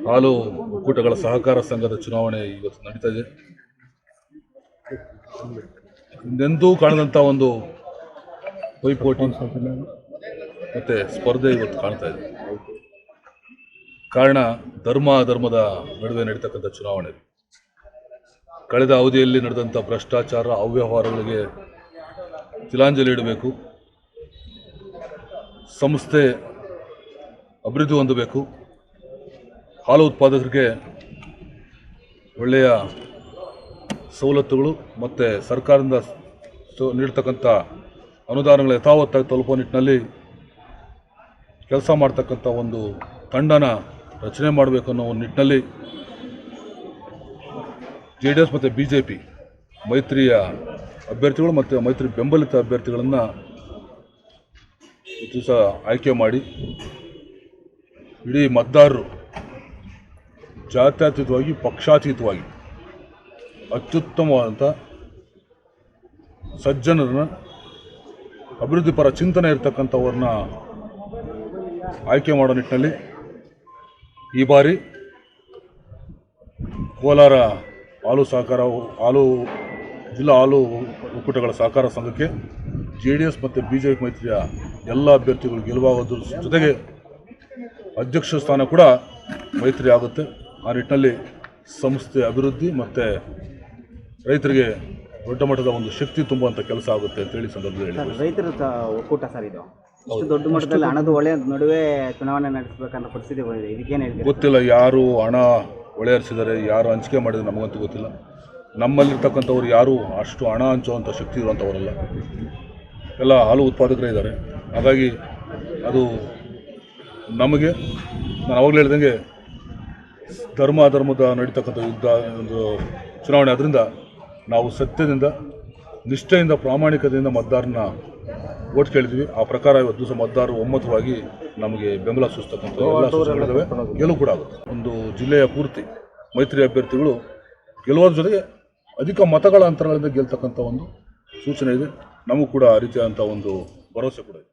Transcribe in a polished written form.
ಹಾಲು ಒಕ್ಕೂಟಗಳ ಸಹಕಾರ ಸಂಘದ ಚುನಾವಣೆ ಇವತ್ತು ನಡೀತಾ ಇದೆ. ಹಿಂದೆಂದೂ ಕಾಣದಂಥ ಒಂದು ಪೈಪೋಟಿ ಮತ್ತು ಸ್ಪರ್ಧೆ ಇವತ್ತು ಕಾಣ್ತಾ ಇದೆ. ಕಾರಣ ಧರ್ಮ ಅಧರ್ಮದ ನಡುವೆ ನಡೀತಕ್ಕಂಥ ಚುನಾವಣೆ. ಕಳೆದ ಅವಧಿಯಲ್ಲಿ ನಡೆದಂಥ ಭ್ರಷ್ಟಾಚಾರ ಅವ್ಯವಹಾರಗಳಿಗೆ ತಿಲಾಂಜಲಿ ಇಡಬೇಕು, ಸಂಸ್ಥೆ ಅಭಿವೃದ್ಧಿ ಹೊಂದಬೇಕು, ಹಾಲು ಉತ್ಪಾದಕರಿಗೆ ಒಳ್ಳೆಯ ಸವಲತ್ತುಗಳು ಮತ್ತು ಸರ್ಕಾರದಿಂದ ನೀಡ್ತಕ್ಕಂಥ ಅನುದಾನಗಳ ಯಥಾವತ್ತಾಗಿ ತಲುಪುವ ನಿಟ್ಟಿನಲ್ಲಿ ಕೆಲಸ ಮಾಡ್ತಕ್ಕಂಥ ಒಂದು ತಂಡನ ರಚನೆ ಮಾಡಬೇಕು ಅನ್ನೋ ಒಂದು ನಿಟ್ಟಿನಲ್ಲಿ JDS ಮತ್ತು BJP ಮೈತ್ರಿಯ ಅಭ್ಯರ್ಥಿಗಳು ಮತ್ತು ಮೈತ್ರಿ ಬೆಂಬಲಿತ ಅಭ್ಯರ್ಥಿಗಳನ್ನು ಈ ದಿವಸ ಆಯ್ಕೆ ಮಾಡಿ ಇಡೀ ಮತದಾರರು ಜಾತ್ಯತೀತವಾಗಿ ಪಕ್ಷಾತೀತವಾಗಿ ಅತ್ಯುತ್ತಮವಾದಂಥ ಸಜ್ಜನರನ್ನ ಅಭಿವೃದ್ಧಿಪರ ಚಿಂತನೆ ಇರತಕ್ಕಂಥವ್ರನ್ನ ಆಯ್ಕೆ ಮಾಡೋ ನಿಟ್ಟಿನಲ್ಲಿ ಈ ಬಾರಿ ಕೋಲಾರ ಜಿಲ್ಲಾ ಹಾಲು ಒಕ್ಕೂಟಗಳ ಸಹಕಾರ ಸಂಘಕ್ಕೆ JDS ಮತ್ತು BJP ಮೈತ್ರಿಯ ಎಲ್ಲ ಅಭ್ಯರ್ಥಿಗಳು ಗೆಲುವಾಗೋದ್ರ ಜೊತೆಗೆ ಅಧ್ಯಕ್ಷ ಸ್ಥಾನ ಕೂಡ ಮೈತ್ರಿ ಆಗುತ್ತೆ. ಆ ನಿಟ್ಟಿನಲ್ಲಿ ಸಂಸ್ಥೆ ಅಭಿವೃದ್ಧಿ ಮತ್ತು ರೈತರಿಗೆ ದೊಡ್ಡ ಮಟ್ಟದ ಒಂದು ಶಕ್ತಿ ತುಂಬುವಂಥ ಕೆಲಸ ಆಗುತ್ತೆ ಅಂತೇಳಿ ಸಂದರ್ಭದಲ್ಲಿ ಹೇಳಿ. ರೈತರ ಒಕ್ಕೂಟ ಸರ್, ಇದು ಇಷ್ಟು ದೊಡ್ಡ ಮಟ್ಟದಲ್ಲಿ ಹಣದ ಒಳೆ ನಡುವೆ ಚುನಾವಣೆ ನಡೆಸಬೇಕಂತ ಪರಿಸ್ಥಿತಿ ಬಂದಿದೆ. ಇದಕ್ಕೇನು ಹೇಳ್ತೀವಿ? ಗೊತ್ತಿಲ್ಲ, ಯಾರು ಹಣ ಒಳೆ ಹರಿಸಿದ್ದಾರೆ, ಯಾರು ಹಂಚಿಕೆ ಮಾಡಿದ್ರೆ ನಮಗಂತೂ ಗೊತ್ತಿಲ್ಲ. ನಮ್ಮಲ್ಲಿರ್ತಕ್ಕಂಥವ್ರು ಯಾರು ಅಷ್ಟು ಹಣ ಹಂಚುವಂಥ ಶಕ್ತಿ ಇರುವಂಥವರಲ್ಲ, ಎಲ್ಲ ಹಾಲು ಉತ್ಪಾದಕರೇ ಇದ್ದಾರೆ. ಹಾಗಾಗಿ ಅದು ನಮಗೆ, ನಾನು ಅವಾಗಲೇ ಹೇಳ್ದಂಗೆ, ಧರ್ಮ ಅಧರ್ಮದ ನಡೀತಕ್ಕಂಥ ಯುದ್ಧ ಒಂದು ಚುನಾವಣೆ. ಅದರಿಂದ ನಾವು ಸತ್ಯದಿಂದ, ನಿಷ್ಠೆಯಿಂದ, ಪ್ರಾಮಾಣಿಕತೆಯಿಂದ ಮತದಾರನ ಓಟ್ ಕೇಳಿದ್ವಿ. ಆ ಪ್ರಕಾರ ಇವತ್ತು ದಿವಸ ಮತದಾರರು ಒಮ್ಮತವಾಗಿ ನಮಗೆ ಬೆಂಬಲ ಸೂಚಿಸ್ತಕ್ಕಂಥ ಎಲ್ಲ ಸೂಚನೆಗಳಿದ್ದಾವೆ. ಗೆಲುವು ಕೂಡ ಆಗುತ್ತೆ. ಒಂದು ಜಿಲ್ಲೆಯ ಪೂರ್ತಿ ಮೈತ್ರಿ ಅಭ್ಯರ್ಥಿಗಳು ಗೆಲ್ಲುವುದ್ರ ಜೊತೆಗೆ ಅಧಿಕ ಮತಗಳ ಅಂತರಗಳಿಂದ ಗೆಲ್ತಕ್ಕಂಥ ಒಂದು ಸೂಚನೆ ಇದೆ. ನಮಗೂ ಕೂಡ ಆ ರೀತಿಯಾದಂಥ ಒಂದು ಭರವಸೆ ಕೂಡ ಇದೆ.